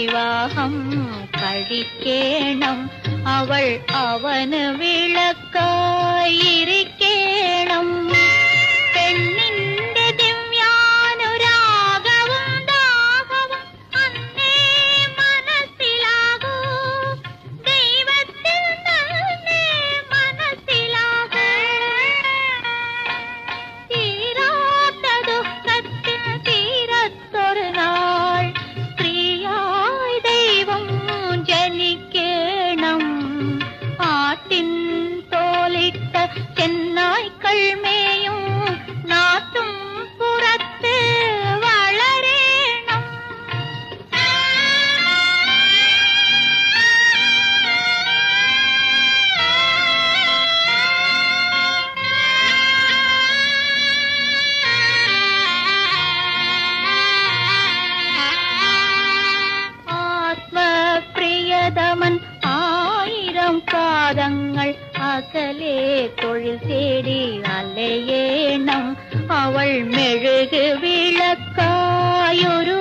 വിവാഹം കഴിക്കേണം, അവൾ അവന് വിളക്കായിരിക്കേണം. പെണ്ണിന്റെ ദിവ്യാനുരാഗവും ദാഹവും അന്നേ മനസ്സിലാകൂ, ദൈവത്തിൽ തന്നെ മനസ്സിലാകൂ. തീരാത്ത ദുഃഖത്തിൽ തീരത്തൊരു നാൾ സ്ത്രീയായി ദൈവം ജനിക്കണം. ആട്ടിൻ തോലിട്ട ചെന്നായ്ക്കൾ മേയും നാട്ടും പുറത്ത് വളരേണം. ആത്മപ്രിയതമൻ ആയിരം പാദങ്ങൾ അകലെ തൊഴിൽ തേടി അലയേണം. അവൾ മെഴുക് വിളക്കായൊരു